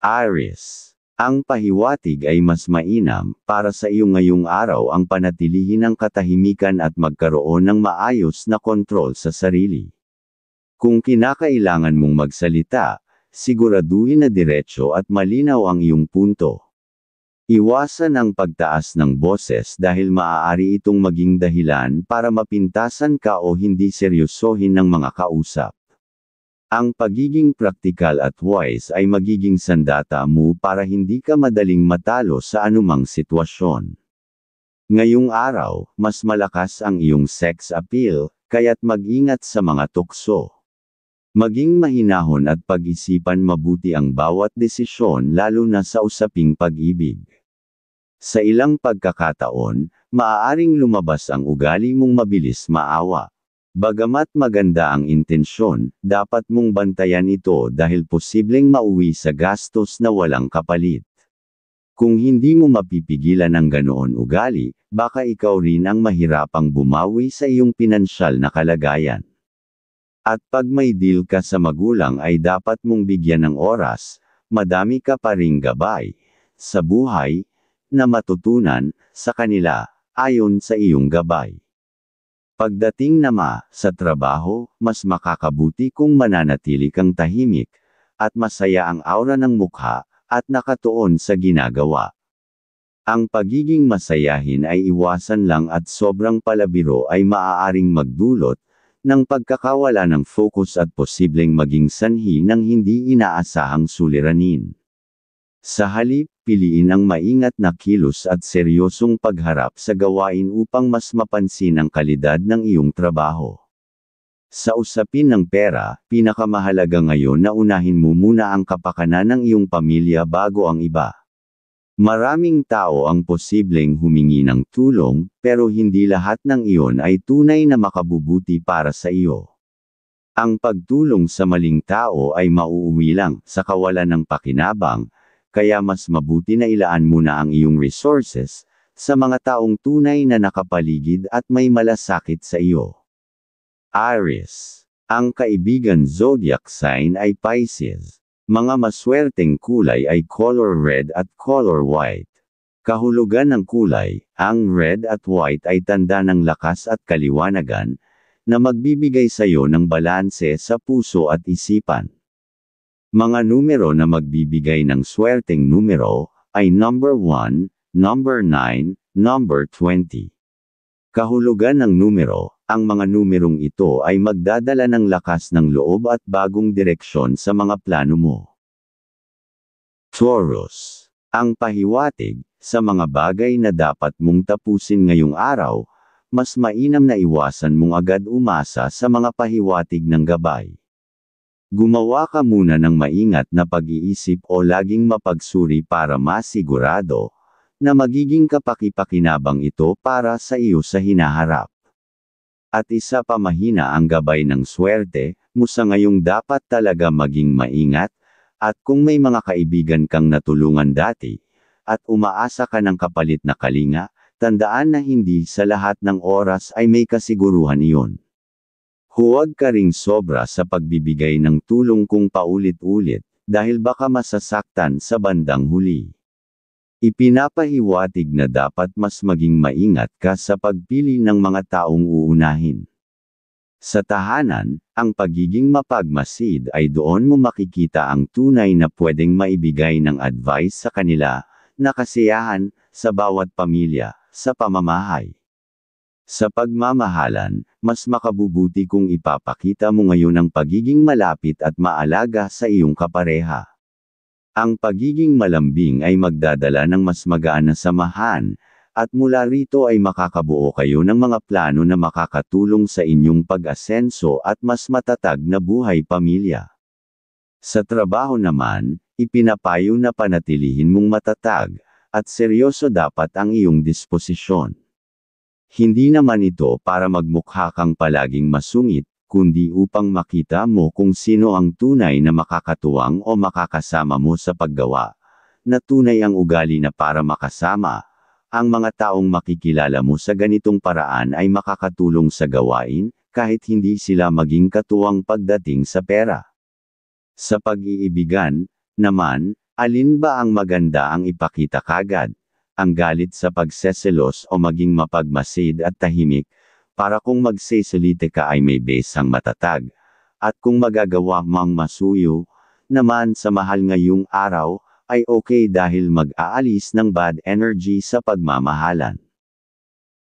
Aries. Ang pahiwatig ay mas mainam para sa iyo ngayong araw ang panatilihin ang katahimikan at magkaroon ng maayos na kontrol sa sarili. Kung kinakailangan mong magsalita, siguraduhin na diretso at malinaw ang iyong punto. Iwasan ang pagtaas ng boses dahil maaari itong maging dahilan para mapintasan ka o hindi seryosohin ng mga kausap. Ang pagiging praktikal at wise ay magiging sandata mo para hindi ka madaling matalo sa anumang sitwasyon. Ngayong araw, mas malakas ang iyong sex appeal, kaya't mag-ingat sa mga tukso. Maging mahinahon at pag-isipan mabuti ang bawat desisyon lalo na sa usaping pag-ibig. Sa ilang pagkakataon, maaaring lumabas ang ugali mong mabilis maawa. Bagamat maganda ang intensyon, dapat mong bantayan ito dahil posibleng mauwi sa gastos na walang kapalit. Kung hindi mo mapipigilan ang ganoon ugali, baka ikaw rin ang mahirapang bumawi sa iyong pinansyal na kalagayan. At pag may deal ka sa magulang ay dapat mong bigyan ng oras, madami ka pa ring gabay sa buhay na matutunan sa kanila ayon sa iyong gabay. Pagdating sa trabaho, mas makakabuti kung mananatili kang tahimik, at masaya ang aura ng mukha, at nakatuon sa ginagawa. Ang pagiging masayahin ay iwasan lang at sobrang palabiro ay maaaring magdulot ng pagkakawala ng focus at posibleng maging sanhi ng hindi inaasahang suliranin. Sa halip, piliin ang maingat na kilos at seryosong pagharap sa gawain upang mas mapansin ang kalidad ng iyong trabaho. Sa usapin ng pera, pinakamahalaga ngayon na unahin mo muna ang kapakanan ng iyong pamilya bago ang iba. Maraming tao ang posibleng humingi ng tulong, pero hindi lahat ng iyon ay tunay na makabubuti para sa iyo. Ang pagtulong sa maling tao ay mauuwi lang sa kawalan ng pakinabang, kaya mas mabuti na ilaan muna ang iyong resources sa mga taong tunay na nakapaligid at may malasakit sa iyo. Aries. Ang kaibigan zodiac sign ay Pisces. Mga maswerteng kulay ay color red at color white. Kahulugan ng kulay, ang red at white ay tanda ng lakas at kaliwanagan, na magbibigay sa iyo ng balanse sa puso at isipan. Mga numero na magbibigay ng swerteng numero ay number 1, number 9, number 20. Kahulugan ng numero, ang mga numerong ito ay magdadala ng lakas ng loob at bagong direksyon sa mga plano mo. Taurus. Ang pahiwatig, sa mga bagay na dapat mong tapusin ngayong araw, mas mainam na iwasan mong agad umasa sa mga pahiwatig ng gabay. Gumawa ka muna ng maingat na pag-iisip o laging mapagsuri para masigurado na magiging kapaki-pakinabang ito para sa iyo sa hinaharap. At isa pa mahina ang gabay ng swerte mo sa ngayong dapat talaga maging maingat, at kung may mga kaibigan kang natulungan dati, at umaasa ka ng kapalit na kalinga, tandaan na hindi sa lahat ng oras ay may kasiguruhan iyon. Huwag ka ring sobra sa pagbibigay ng tulong kung paulit-ulit, dahil baka masasaktan sa bandang huli. Ipinapahiwatig na dapat mas maging maingat ka sa pagpili ng mga taong uunahin. Sa tahanan, ang pagiging mapagmasid ay doon mo makikita ang tunay na pwedeng maibigay ng advice sa kanila, na kasiyahan, sa bawat pamilya, sa pamamahay. Sa pagmamahalan, mas makabubuti kung ipapakita mo ngayon ang pagiging malapit at maalaga sa iyong kapareha. Ang pagiging malambing ay magdadala ng mas magaan na samahan, at mula rito ay makakabuo kayo ng mga plano na makakatulong sa inyong pag-asenso at mas matatag na buhay pamilya. Sa trabaho naman, ipinapayo na panatilihin mong matatag, at seryoso dapat ang iyong disposisyon. Hindi naman ito para magmukha kang palaging masungit, kundi upang makita mo kung sino ang tunay na makakatuwang o makakasama mo sa paggawa, na tunay ang ugali na para makasama. Ang mga taong makikilala mo sa ganitong paraan ay makakatulong sa gawain, kahit hindi sila maging katuwang pagdating sa pera. Sa pag-iibigan naman, Alin ba ang maganda ang ipakita kagad? Ang galit sa pagseselos o maging mapagmasid at tahimik, para kung magsesalita ka ay may besang matatag, at kung magagawa mang masuyo, naman sa mahal ngayong araw, ay okay dahil mag-aalis ng bad energy sa pagmamahalan.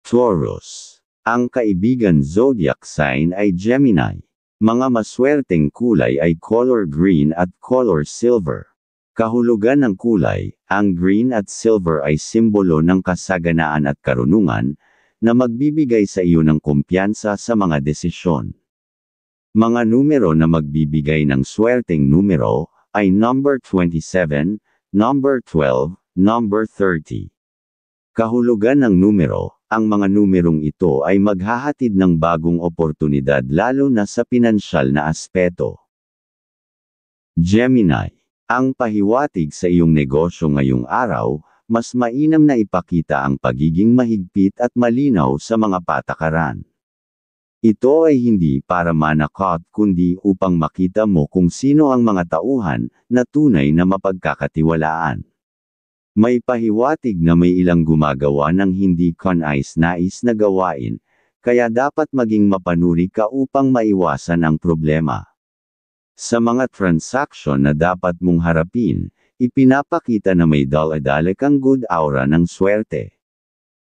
Taurus. Ang kaibigan zodiac sign ay Gemini. Mga maswerteng kulay ay color green at color silver. Kahulugan ng kulay, ang green at silver ay simbolo ng kasaganaan at karunungan, na magbibigay sa iyo ng kumpiyansa sa mga desisyon. Mga numero na magbibigay ng swerteng numero, ay number 27, number 12, number 30. Kahulugan ng numero, ang mga numerong ito ay maghahatid ng bagong oportunidad lalo na sa pinansyal na aspeto. Gemini. Ang pahiwatig sa iyong negosyo ngayong araw, mas mainam na ipakita ang pagiging mahigpit at malinaw sa mga patakaran. Ito ay hindi para manakot kundi upang makita mo kung sino ang mga tauhan na tunay na mapagkakatiwalaan. May pahiwatig na may ilang gumagawa ng hindi kanais-nais na gawain, kaya dapat maging mapanuri ka upang maiwasan ang problema. Sa mga transaksyon na dapat mong harapin, ipinapakita na may dala-dala kang good aura ng swerte.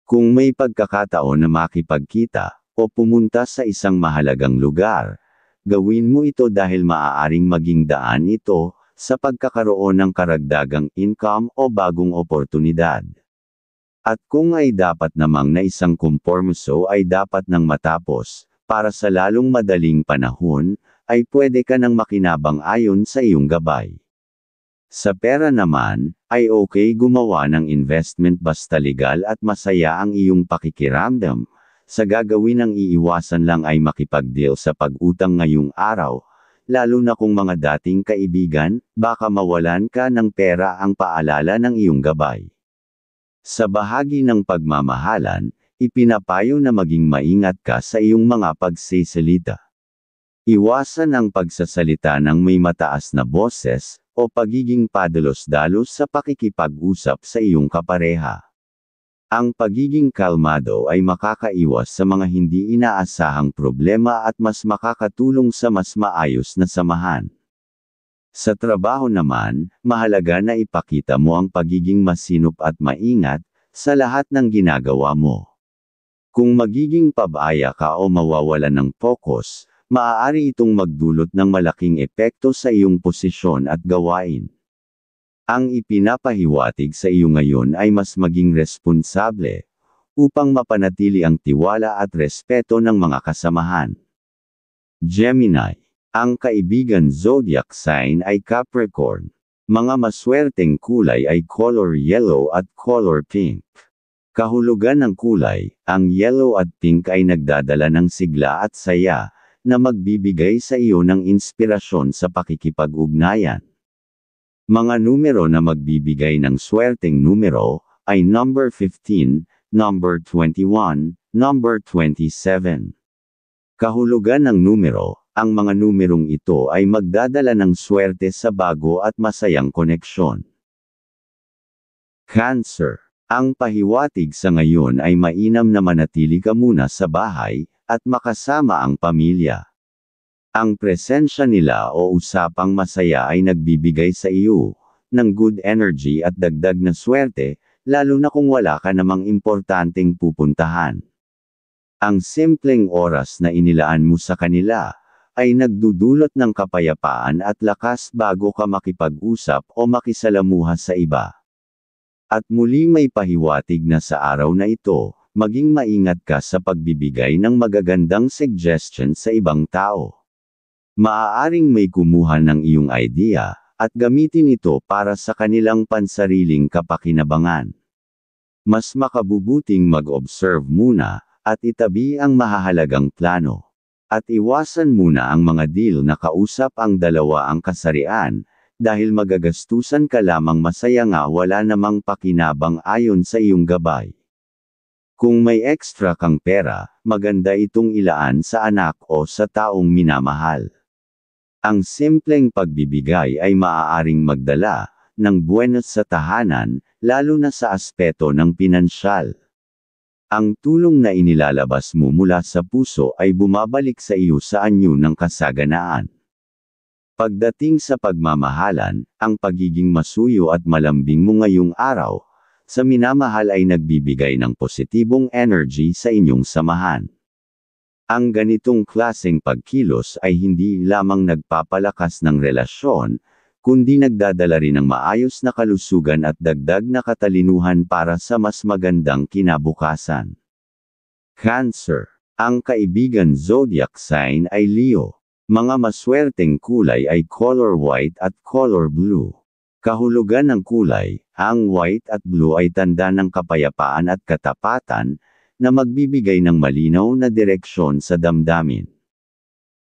Kung may pagkakataon na makipagkita, o pumunta sa isang mahalagang lugar, gawin mo ito dahil maaaring maging daan ito, sa pagkakaroon ng karagdagang income o bagong oportunidad. At kung ay dapat namang na isang kompormiso ay dapat nang matapos, para sa lalong madaling panahon, ay pwede ka nang makinabang ayon sa iyong gabay. Sa pera naman, ay okay gumawa ng investment basta legal at masaya ang iyong pakikiramdam. Sa gagawin ang iiwasan lang ay makipag-deal sa pag-utang ngayong araw, lalo na kung mga dating kaibigan, baka mawalan ka ng pera ang paalala ng iyong gabay. Sa bahagi ng pagmamahalan, ipinapayo na maging maingat ka sa iyong mga pagsisalita. Iwasan ang pagsasalita ng may mataas na boses, o pagiging padalos-dalos sa pakikipag-usap sa iyong kapareha. Ang pagiging kalmado ay makakaiwas sa mga hindi inaasahang problema at mas makakatulong sa mas maayos na samahan. Sa trabaho naman, mahalaga na ipakita mo ang pagiging masinop at maingat, sa lahat ng ginagawa mo. Kung magiging pabaya ka o mawawalan ng focus, maaari itong magdulot ng malaking epekto sa iyong posisyon at gawain. Ang ipinapahiwatig sa iyo ngayon ay mas maging responsable, upang mapanatili ang tiwala at respeto ng mga kasamahan. Gemini. Ang kaibigan zodiac sign ay Capricorn. Mga maswerteng kulay ay color yellow at color pink. Kahulugan ng kulay, ang yellow at pink ay nagdadala ng sigla at saya, na magbibigay sa iyo ng inspirasyon sa pakikipag-ugnayan. Mga numero na magbibigay ng swerteng numero, ay number 15, number 21, number 27. Kahulugan ng numero, ang mga numerong ito ay magdadala ng swerte sa bago at masayang koneksyon. Cancer. Ang pahiwatig sa ngayon ay mainam na manatili ka muna sa bahay, at makasama ang pamilya. Ang presensya nila o usapang masaya ay nagbibigay sa iyo ng good energy at dagdag na swerte, lalo na kung wala ka namang importanteng pupuntahan. Ang simpleng oras na inilaan mo sa kanila ay nagdudulot ng kapayapaan at lakas bago ka makipag-usap o makisalamuha sa iba. At muli may pahiwatig na sa araw na ito, maging maingat ka sa pagbibigay ng magagandang suggestion sa ibang tao. Maaaring may kumuha ng iyong idea, at gamitin ito para sa kanilang pansariling kapakinabangan. Mas makabubuting mag-observe muna, at itabi ang mahahalagang plano. At iwasan muna ang mga deal na kausap ang dalawa ang kasarian, dahil magagastusan ka lamang masaya nga wala namang pakinabang ayon sa iyong gabay. Kung may extra kang pera, maganda itong ilaan sa anak o sa taong minamahal. Ang simpleng pagbibigay ay maaaring magdala ng buwenos sa tahanan, lalo na sa aspeto ng pinansyal. Ang tulong na inilalabas mo mula sa puso ay bumabalik sa iyo sa anyo ng kasaganaan. Pagdating sa pagmamahalan, ang pagiging masuyo at malambing mo ngayong araw, sa minamahal ay nagbibigay ng positibong energy sa inyong samahan. Ang ganitong klaseng pagkilos ay hindi lamang nagpapalakas ng relasyon, kundi nagdadala rin ng maayos na kalusugan at dagdag na katalinuhan para sa mas magandang kinabukasan. Cancer. Ang kaibigan zodiac sign ay Leo. Mga maswerteng kulay ay color white at color blue. Kahulugan ng kulay, ang white at blue ay tanda ng kapayapaan at katapatan, na magbibigay ng malinaw na direksyon sa damdamin.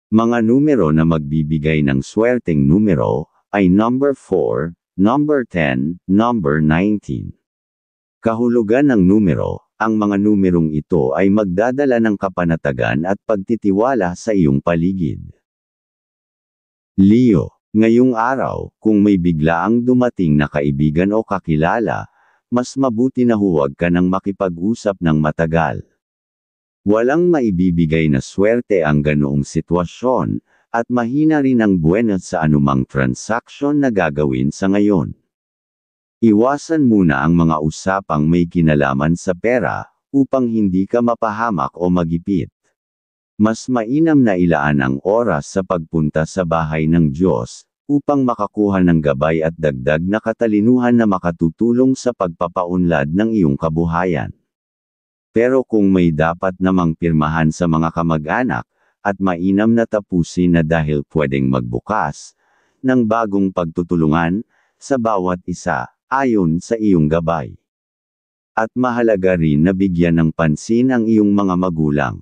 Mga numero na magbibigay ng swerteng numero, ay number 4, number 10, number 19. Kahulugan ng numero, ang mga numerong ito ay magdadala ng kapanatagan at pagtitiwala sa iyong paligid. Leo, ngayong araw, kung may biglaang dumating na kaibigan o kakilala, mas mabuti na huwag ka nang makipag-usap ng matagal. Walang maibibigay na swerte ang ganoong sitwasyon, at mahina rin ang buwenos sa anumang transaksyon na gagawin sa ngayon. Iwasan muna ang mga usapang may kinalaman sa pera, upang hindi ka mapahamak o magipit. Mas mainam na ilaan ang oras sa pagpunta sa bahay ng Diyos, upang makakuha ng gabay at dagdag na katalinuhan na makatutulong sa pagpapaunlad ng iyong kabuhayan. Pero kung may dapat namang pirmahan sa mga kamag-anak, at mainam na tapusin na dahil pwedeng magbukas ng bagong pagtutulungan sa bawat isa, ayon sa iyong gabay. At mahalaga rin na bigyan ng pansin ang iyong mga magulang.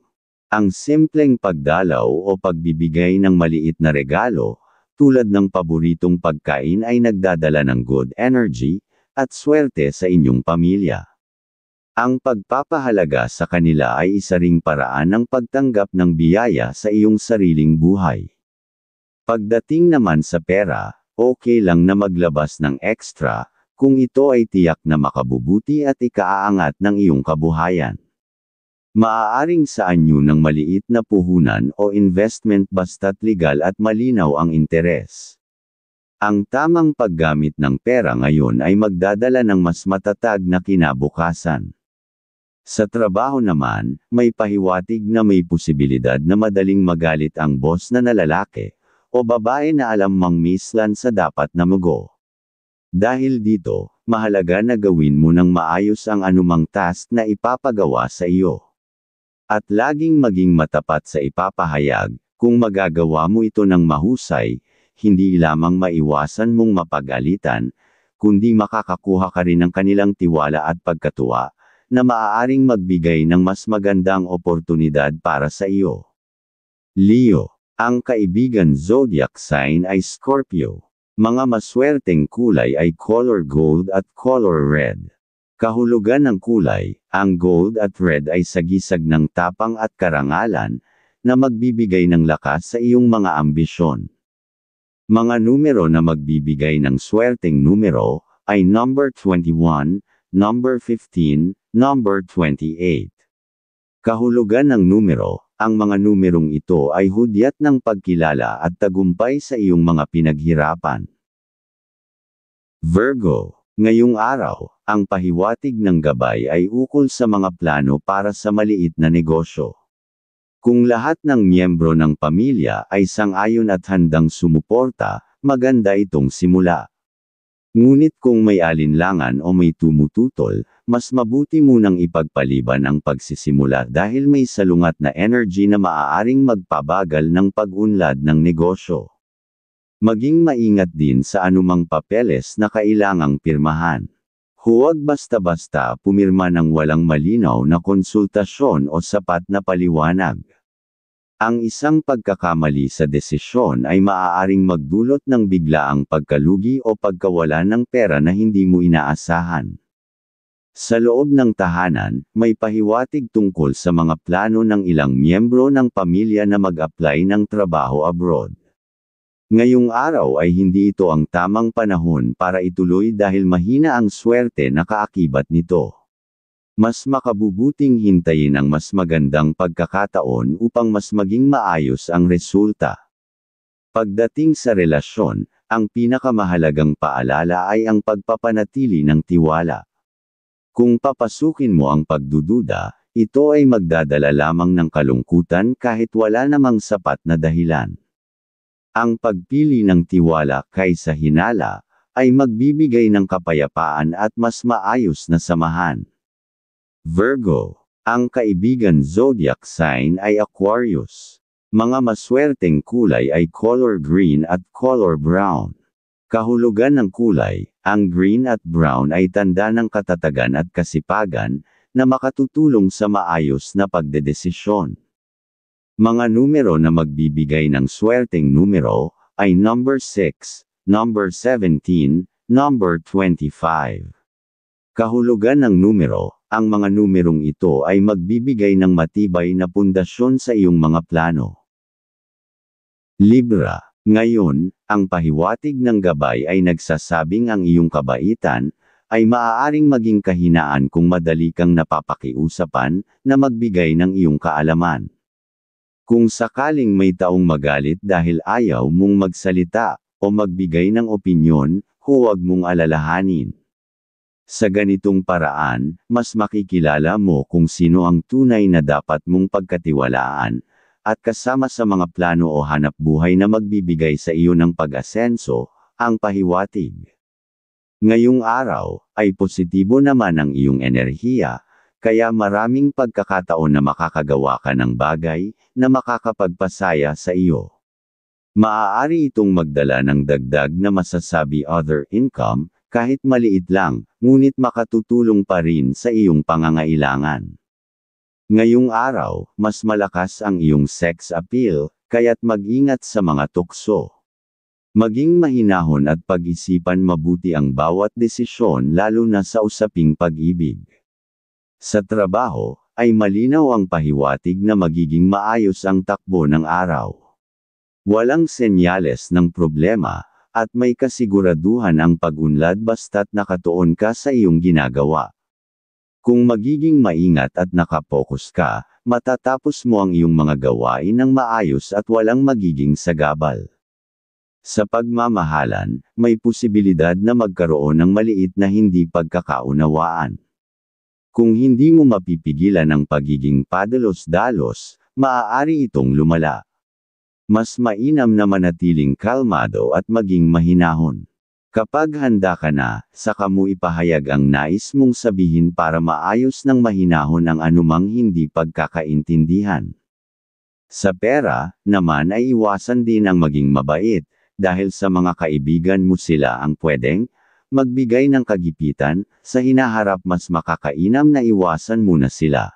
Ang simpleng pagdalaw o pagbibigay ng maliit na regalo, tulad ng paboritong pagkain ay nagdadala ng good energy, at swerte sa inyong pamilya. Ang pagpapahalaga sa kanila ay isa ring paraan ng pagtanggap ng biyaya sa iyong sariling buhay. Pagdating naman sa pera, okay lang na maglabas ng extra, kung ito ay tiyak na makabubuti at ikaaangat ng iyong kabuhayan. Maaaring sa anyo ng maliit na puhunan o investment basta't legal at malinaw ang interes. Ang tamang paggamit ng pera ngayon ay magdadala ng mas matatag na kinabukasan. Sa trabaho naman, may pahiwatig na may posibilidad na madaling magalit ang boss na lalaki, o babae na alam mangmislan sa dapat na mugo. Dahil dito, mahalaga na gawin mo ng maayos ang anumang task na ipapagawa sa iyo. At laging maging matapat sa ipapahayag, kung magagawa mo ito ng mahusay, hindi lamang maiwasan mong mapagalitan, kundi makakakuha ka rin ng kanilang tiwala at pagkatuwa, na maaaring magbigay ng mas magandang oportunidad para sa iyo. Leo, ang kaibigan zodiac sign ay Scorpio. Mga maswerteng kulay ay color gold at color red. Kahulugan ng kulay, ang gold at red ay sagisag ng tapang at karangalan, na magbibigay ng lakas sa iyong mga ambisyon. Mga numero na magbibigay ng swerteng numero, ay number 21, number 15, number 28. Kahulugan ng numero, ang mga numerong ito ay hudyat ng pagkilala at tagumpay sa iyong mga pinaghirapan. Virgo. Ngayong araw, ang pahiwatig ng gabay ay ukol sa mga plano para sa maliit na negosyo. Kung lahat ng miyembro ng pamilya ay sang-ayon at handang sumuporta, maganda itong simula. Ngunit kung may alinlangan o may tumututol, mas mabuti munang ipagpaliban ang pagsisimula dahil may salungat na energy na maaaring magpabagal ng pag-unlad ng negosyo. Maging maingat din sa anumang papeles na kailangang pirmahan. Huwag basta-basta pumirma ng walang malinaw na konsultasyon o sapat na paliwanag. Ang isang pagkakamali sa desisyon ay maaaring magdulot ng biglaang pagkalugi o pagkawala ng pera na hindi mo inaasahan. Sa loob ng tahanan, may pahiwatig tungkol sa mga plano ng ilang miyembro ng pamilya na mag-apply ng trabaho abroad. Ngayong araw ay hindi ito ang tamang panahon para ituloy dahil mahina ang swerte na kaakibat nito. Mas makabubuting hintayin ang mas magandang pagkakataon upang mas maging maayos ang resulta. Pagdating sa relasyon, ang pinakamahalagang paalala ay ang pagpapanatili ng tiwala. Kung papasukin mo ang pagdududa, ito ay magdadala lamang ng kalungkutan kahit wala namang sapat na dahilan. Ang pagpili ng tiwala kaysa hinala, ay magbibigay ng kapayapaan at mas maayos na samahan. Virgo. Ang kaibigan zodiac sign ay Aquarius. Mga maswerteng kulay ay color green at color brown. Kahulugan ng kulay, ang green at brown ay tanda ng katatagan at kasipagan, na makatutulong sa maayos na pagdedesisyon. Mga numero na magbibigay ng swerteng numero, ay number 6, number 17, number 25. Kahulugan ng numero, ang mga numerong ito ay magbibigay ng matibay na pundasyon sa iyong mga plano. Libra. Ngayon, ang pahiwatig ng gabay ay nagsasabing ang iyong kabaitan, ay maaaring maging kahinaan kung madali kang napapakiusapan, na magbigay ng iyong kaalaman. Kung sakaling may taong magalit dahil ayaw mong magsalita, o magbigay ng opinyon, huwag mong alalahanin. Sa ganitong paraan, mas makikilala mo kung sino ang tunay na dapat mong pagkatiwalaan, at kasama sa mga plano o hanap buhay na magbibigay sa iyo ng pag-asenso, ang pahiwatig. Ngayong araw, ay positibo naman ang iyong enerhiya, kaya maraming pagkakataon na makakagawa ka ng bagay, na makakapagpasaya sa iyo. Maaari itong magdala ng dagdag na masasabi other income, kahit maliit lang, ngunit makatutulong pa rin sa iyong pangangailangan. Ngayong araw, mas malakas ang iyong sex appeal, kaya't mag-ingat sa mga tukso. Maging mahinahon at pag-isipan mabuti ang bawat desisyon lalo na sa usaping pag-ibig. Sa trabaho, ay malinaw ang pahiwatig na magiging maayos ang takbo ng araw. Walang senyales ng problema, at may kasiguraduhan ang pag-unlad basta't nakatuon ka sa iyong ginagawa. Kung magiging maingat at nakapokus ka, matatapos mo ang iyong mga gawain ng maayos at walang magiging sagabal. Sa pagmamahalan, may posibilidad na magkaroon ng maliit na hindi pagkakaunawaan. Kung hindi mo mapipigilan ang pagiging padalos-dalos, maaari itong lumala. Mas mainam na manatiling kalmado at maging mahinahon. Kapag handa ka na, saka mo ipahayag ang nais mong sabihin para maayos ng mahinahon ang anumang hindi pagkakaintindihan. Sa pera, naman ay iwasan din ang maging mabait, dahil sa mga kaibigan mo sila ang pwedeng magbigay ng kagipitan, sa hinaharap mas makakainam na iwasan muna sila.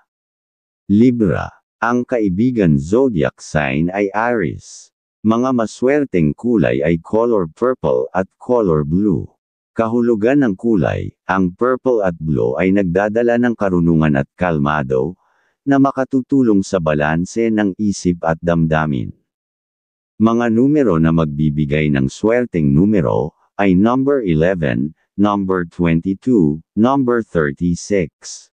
Libra. Ang kaibigan zodiac sign ay Aries. Mga maswerteng kulay ay color purple at color blue. Kahulugan ng kulay, ang purple at blue ay nagdadala ng karunungan at kalmado, na makatutulong sa balanse ng isip at damdamin. Mga numero na magbibigay ng swerteng numero, ay number 11, number 22, number 36.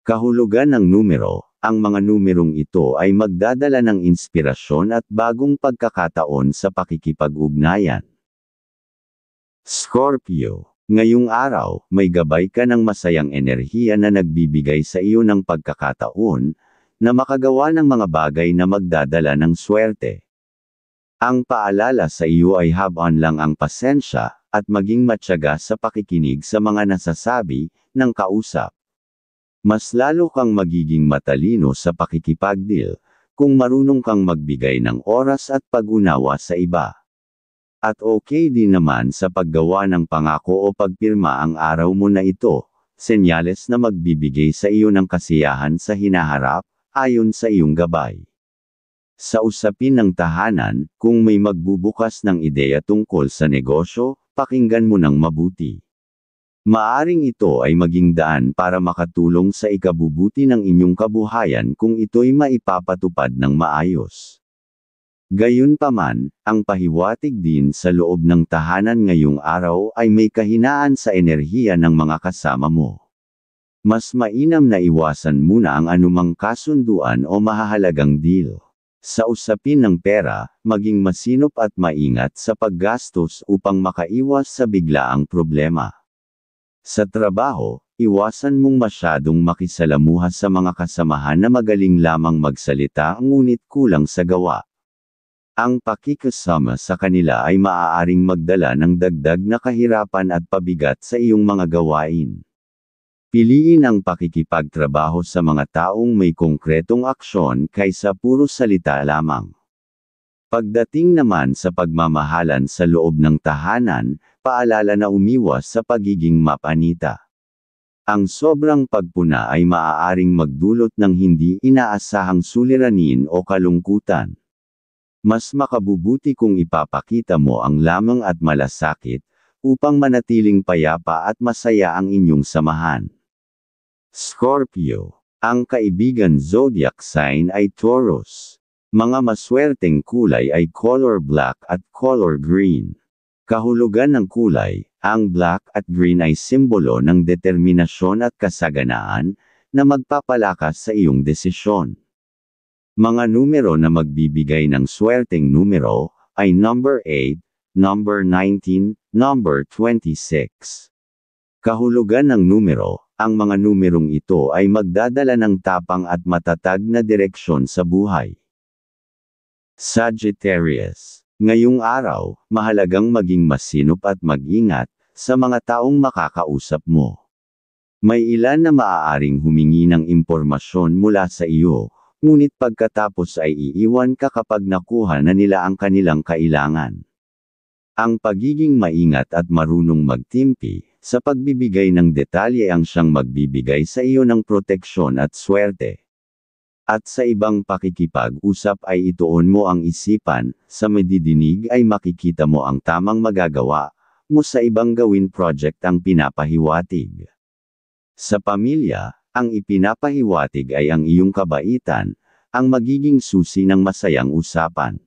Kahulugan ng numero, ang mga numerong ito ay magdadala ng inspirasyon at bagong pagkakataon sa pakikipag-ugnayan. Scorpio. Ngayong araw, may gabay ka ng masayang enerhiya na nagbibigay sa iyo ng pagkakataon, na makagawa ng mga bagay na magdadala ng swerte. Ang paalala sa iyo ay habaan lang ang pasensya, at maging matyaga sa pakikinig sa mga nasasabi ng kausap. Mas lalo kang magiging matalino sa pakikipagdeal, kung marunong kang magbigay ng oras at pag-unawa sa iba. At okay din naman sa paggawa ng pangako o pagpirma ang araw mo na ito, senyales na magbibigay sa iyo ng kasiyahan sa hinaharap, ayon sa iyong gabay. Sa usapin ng tahanan, kung may magbubukas ng ideya tungkol sa negosyo, pakinggan mo ng mabuti. Maaring ito ay maging daan para makatulong sa ikabubuti ng inyong kabuhayan kung ito'y maipapatupad ng maayos. Gayunpaman, ang pahiwatig din sa loob ng tahanan ngayong araw ay may kahinaan sa enerhiya ng mga kasama mo. Mas mainam na iwasan muna ang anumang kasunduan o mahahalagang deal. Sa usapin ng pera, maging masinop at maingat sa paggastos upang makaiwas sa biglaang problema. Sa trabaho, iwasan mong masyadong makisalamuha sa mga kasamahan na magaling lamang magsalita ngunit kulang sa gawa. Ang pakikasama sa kanila ay maaaring magdala ng dagdag na kahirapan at pabigat sa iyong mga gawain. Piliin ang pakikipagtrabaho sa mga taong may konkretong aksyon kaysa puro salita lamang. Pagdating naman sa pagmamahalan sa loob ng tahanan, paalala na umiwas sa pagiging mapanita. Ang sobrang pagpuna ay maaaring magdulot ng hindi inaasahang suliranin o kalungkutan. Mas makabubuti kung ipapakita mo ang lamang at malasakit, upang manatiling payapa at masaya ang inyong samahan. Scorpio. Ang kaibigan zodiac sign ay Taurus. Mga maswerteng kulay ay color black at color green. Kahulugan ng kulay, ang black at green ay simbolo ng determinasyon at kasaganaan, na magpapalakas sa iyong desisyon. Mga numero na magbibigay ng swerteng numero, ay number 8, number 19, number 26. Kahulugan ng numero, ang mga numerong ito ay magdadala ng tapang at matatag na direksyon sa buhay. Sagittarius. Ngayong araw, mahalagang maging masinop at mag-ingat sa mga taong makakausap mo. May ilan na maaaring humingi ng impormasyon mula sa iyo, ngunit pagkatapos ay iiwan ka kapag nakuha na nila ang kanilang kailangan. Ang pagiging maingat at marunong magtimpi sa pagbibigay ng detalye ang siyang magbibigay sa iyo ng proteksyon at swerte. At sa ibang pakikipag-usap ay ituon mo ang isipan, sa madidinig ay makikita mo ang tamang magagawa mo sa ibang gawin project ang pinapahiwatig. Sa pamilya, ang ipinapahiwatig ay ang iyong kabaitan, ang magiging susi ng masayang usapan.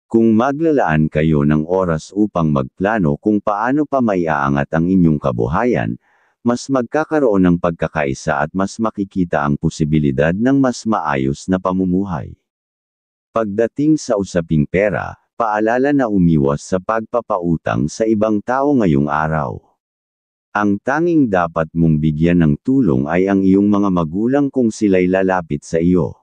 Kung maglalaan kayo ng oras upang magplano kung paano pa maiaangat ang inyong kabuhayan, mas magkakaroon ng pagkakaisa at mas makikita ang posibilidad ng mas maayos na pamumuhay. Pagdating sa usaping pera, paalala na umiwas sa pagpapautang sa ibang tao ngayong araw. Ang tanging dapat mong bigyan ng tulong ay ang iyong mga magulang kung sila'y lalapit sa iyo.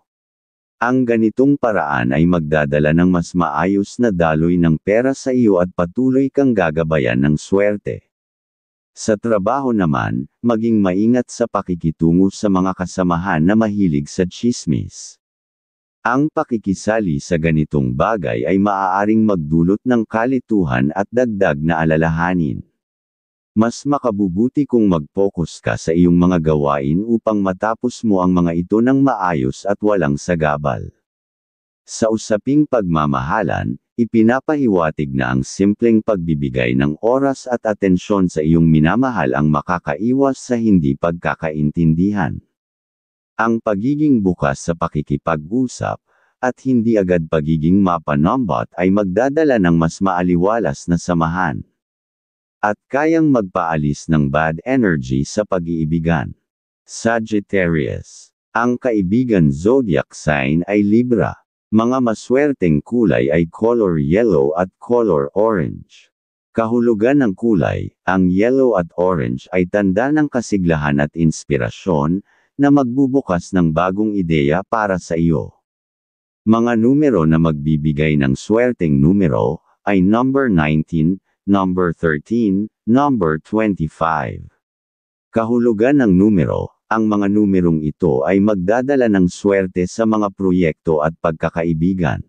Ang ganitong paraan ay magdadala ng mas maayos na daloy ng pera sa iyo at patuloy kang gagabayan ng swerte. Sa trabaho naman, maging maingat sa pakikitungo sa mga kasamahan na mahilig sa tsismis. Ang pakikisali sa ganitong bagay ay maaaring magdulot ng kalituhan at dagdag na alalahanin. Mas makabubuti kung mag-focus ka sa iyong mga gawain upang matapos mo ang mga ito ng maayos at walang sagabal. Sa usaping pagmamahalan, ipinapahiwatig na ang simpleng pagbibigay ng oras at atensyon sa iyong minamahal ang makakaiwas sa hindi pagkakaintindihan. Ang pagiging bukas sa pakikipag-usap, at hindi agad pagiging mapanambot ay magdadala ng mas maaliwalas na samahan. At kayang magpaalis ng bad energy sa pag-iibigan. Sagittarius. Ang kaibigan zodiac sign ay Libra. Mga maswerteng kulay ay color yellow at color orange. Kahulugan ng kulay, ang yellow at orange ay tanda ng kasiglahan at inspirasyon, na magbubukas ng bagong ideya para sa iyo. Mga numero na magbibigay ng swerteng numero, ay number 19, number 13, number 25. Kahulugan ng numero, ang mga numerong ito ay magdadala ng swerte sa mga proyekto at pagkakaibigan.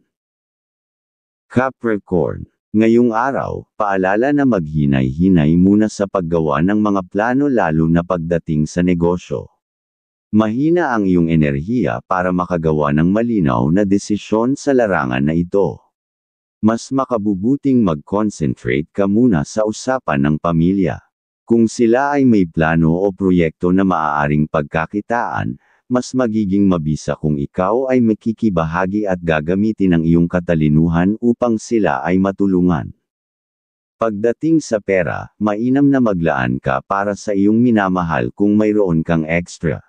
Capricorn. Ngayong araw, paalala na maghinay-hinay muna sa paggawa ng mga plano lalo na pagdating sa negosyo. Mahina ang iyong enerhiya para makagawa ng malinaw na desisyon sa larangan na ito. Mas makabubuting mag-concentrate ka muna sa usapan ng pamilya. Kung sila ay may plano o proyekto na maaaring pagkakitaan, mas magiging mabisa kung ikaw ay makikibahagi at gagamitin ang iyong katalinuhan upang sila ay matulungan. Pagdating sa pera, mainam na maglaan ka para sa iyong minamahal kung mayroon kang extra.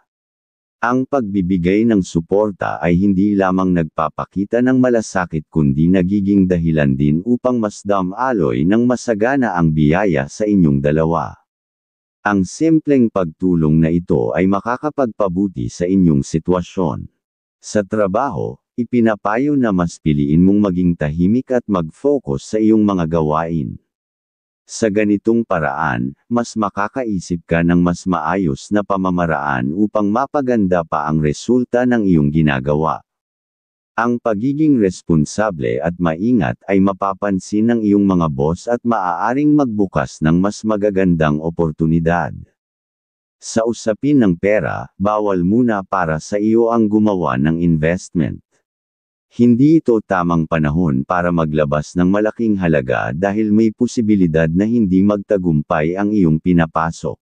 Ang pagbibigay ng suporta ay hindi lamang nagpapakita ng malasakit kundi nagiging dahilan din upang mas damaloy ng masagana ang biyaya sa inyong dalawa. Ang simpleng pagtulong na ito ay makakapagpabuti sa inyong sitwasyon. Sa trabaho, ipinapayo na mas piliin mong maging tahimik at mag-focus sa iyong mga gawain. Sa ganitong paraan, mas makakaisip ka ng mas maayos na pamamaraan upang mapaganda pa ang resulta ng iyong ginagawa. Ang pagiging responsable at maingat ay mapapansin ng iyong mga boss at maaaring magbukas ng mas magagandang oportunidad. Sa usapin ng pera, bawal muna para sa iyo ang gumawa ng investment. Hindi ito tamang panahon para maglabas ng malaking halaga dahil may posibilidad na hindi magtagumpay ang iyong pinapasok.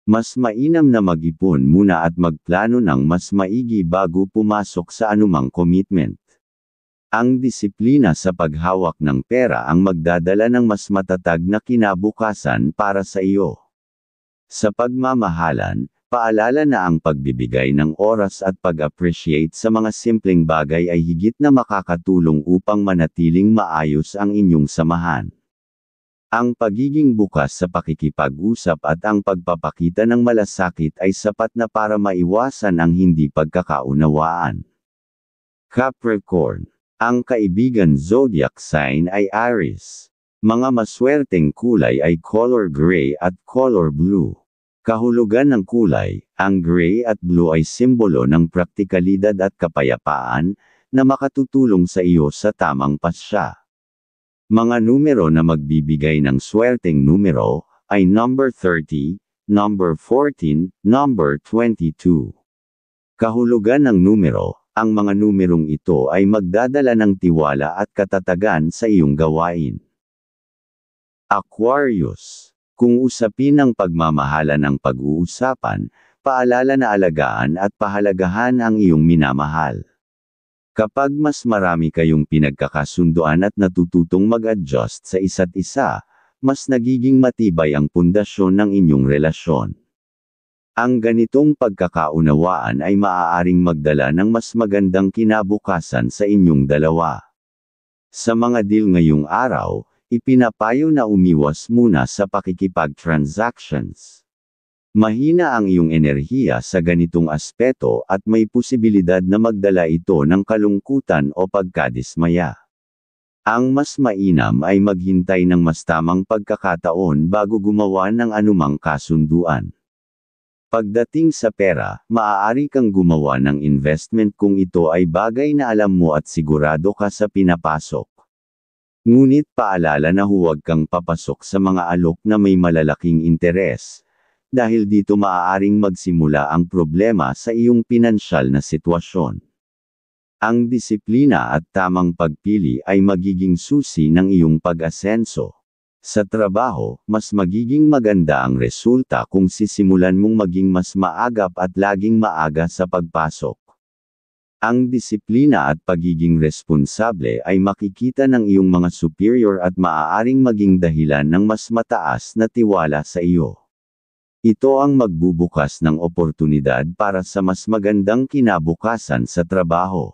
Mas mainam na mag-ipon muna at magplano ng mas maigi bago pumasok sa anumang commitment. Ang disiplina sa paghawak ng pera ang magdadala ng mas matatag na kinabukasan para sa iyo. Sa pagmamahalan, paalala na ang pagbibigay ng oras at pag-appreciate sa mga simpleng bagay ay higit na makakatulong upang manatiling maayos ang inyong samahan. Ang pagiging bukas sa pakikipag-usap at ang pagpapakita ng malasakit ay sapat na para maiwasan ang hindi pagkakaunawaan. Capricorn. Ang kaibigan zodiac sign ay Aries. Mga maswerteng kulay ay color gray at color blue. Kahulugan ng kulay, ang gray at blue ay simbolo ng praktikalidad at kapayapaan, na makatutulong sa iyo sa tamang pasya. Mga numero na magbibigay ng swerteng numero, ay number 30, number 14, number 22. Kahulugan ng numero, ang mga numerong ito ay magdadala ng tiwala at katatagan sa iyong gawain. Aquarius. Kung usapin ang pagmamahala ng pag-uusapan, paalala na alagaan at pahalagahan ang iyong minamahal. Kapag mas marami kayong pinagkakasunduan at natututong mag-adjust sa isa't isa, mas nagiging matibay ang pundasyon ng inyong relasyon. Ang ganitong pagkakaunawaan ay maaaring magdala ng mas magandang kinabukasan sa inyong dalawa. Sa mga deal ngayong araw, ipinapayo na umiwas muna sa pakikipag-transactions. Mahina ang iyong enerhiya sa ganitong aspeto at may posibilidad na magdala ito ng kalungkutan o pagkadismaya. Ang mas mainam ay maghintay ng mas tamang pagkakataon bago gumawa ng anumang kasunduan. Pagdating sa pera, maaari kang gumawa ng investment kung ito ay bagay na alam mo at sigurado ka sa pinapasok. Ngunit paalala na huwag kang papasok sa mga alok na may malalaking interes, dahil dito maaaring magsimula ang problema sa iyong pinansyal na sitwasyon. Ang disiplina at tamang pagpili ay magiging susi ng iyong pag-asenso. Sa trabaho, mas magiging maganda ang resulta kung sisimulan mong maging mas maagap at laging maaga sa pagpasok. Ang disiplina at pagiging responsable ay makikita ng iyong mga superior at maaaring maging dahilan ng mas mataas na tiwala sa iyo. Ito ang magbubukas ng oportunidad para sa mas magandang kinabukasan sa trabaho.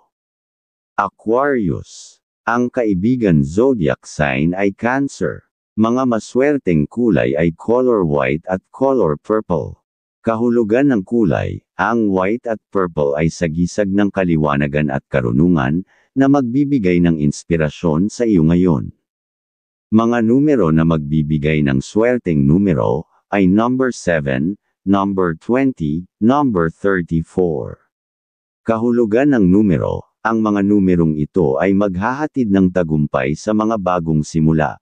Aquarius. Ang kaibigan zodiac sign ay Cancer. Mga maswerteng kulay ay color white at color purple. Kahulugan ng kulay, ang white at purple ay sagisag ng kaliwanagan at karunungan, na magbibigay ng inspirasyon sa iyo ngayon. Mga numero na magbibigay ng swerteng numero, ay number 7, number 20, number 34. Kahulugan ng numero, ang mga numerong ito ay maghahatid ng tagumpay sa mga bagong simula.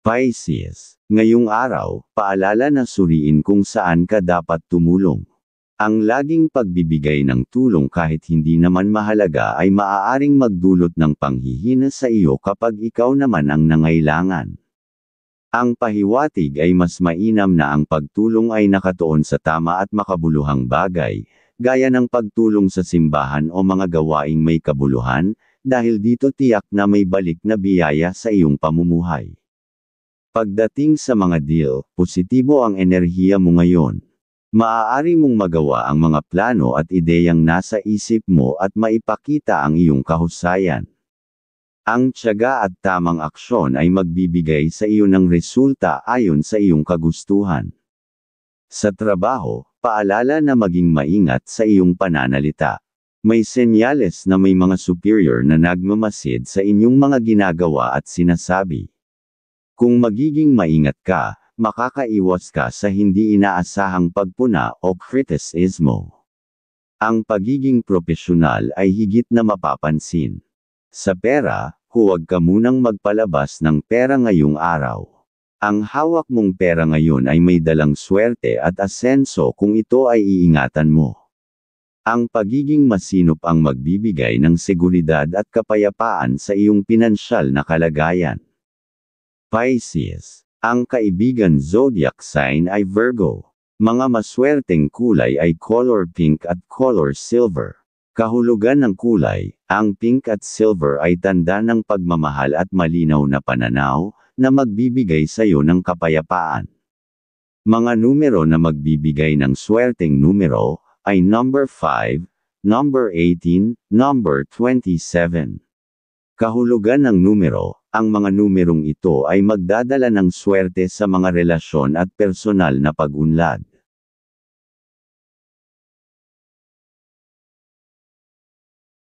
Pisces. Ngayong araw, paalala na suriin kung saan ka dapat tumulong. Ang laging pagbibigay ng tulong kahit hindi naman mahalaga ay maaaring magdulot ng panghihina sa iyo kapag ikaw naman ang nangailangan. Ang pahiwatig ay mas mainam na ang pagtulong ay nakatuon sa tama at makabuluhang bagay, gaya ng pagtulong sa simbahan o mga gawaing may kabuluhan, dahil dito tiyak na may balik na biyaya sa iyong pamumuhay. Pagdating sa mga deal, positibo ang enerhiya mo ngayon. Maaari mong magawa ang mga plano at ideyang nasa isip mo at maipakita ang iyong kahusayan. Ang tiyaga at tamang aksyon ay magbibigay sa iyo ng resulta ayon sa iyong kagustuhan. Sa trabaho, paalala na maging maingat sa iyong pananalita. May senyales na may mga superior na nagmamasid sa inyong mga ginagawa at sinasabi. Kung magiging maingat ka, makakaiwas ka sa hindi inaasahang pagpuna o kritisismo. Ang pagiging propesyonal ay higit na mapapansin. Sa pera, huwag ka munang magpalabas ng pera ngayong araw. Ang hawak mong pera ngayon ay may dalang swerte at asenso kung ito ay iingatan mo. Ang pagiging masinop ang magbibigay ng seguridad at kapayapaan sa iyong pinansyal na kalagayan. Pisces. Ang kaibigan zodiac sign ay Virgo. Mga maswerteng kulay ay color pink at color silver. Kahulugan ng kulay, ang pink at silver ay tanda ng pagmamahal at malinaw na pananaw, na magbibigay sa iyo ng kapayapaan. Mga numero na magbibigay ng swerteng numero, ay number 5, number 18, number 27. Kahulugan ng numero, ang mga numerong ito ay magdadala ng swerte sa mga relasyon at personal na pag-unlad.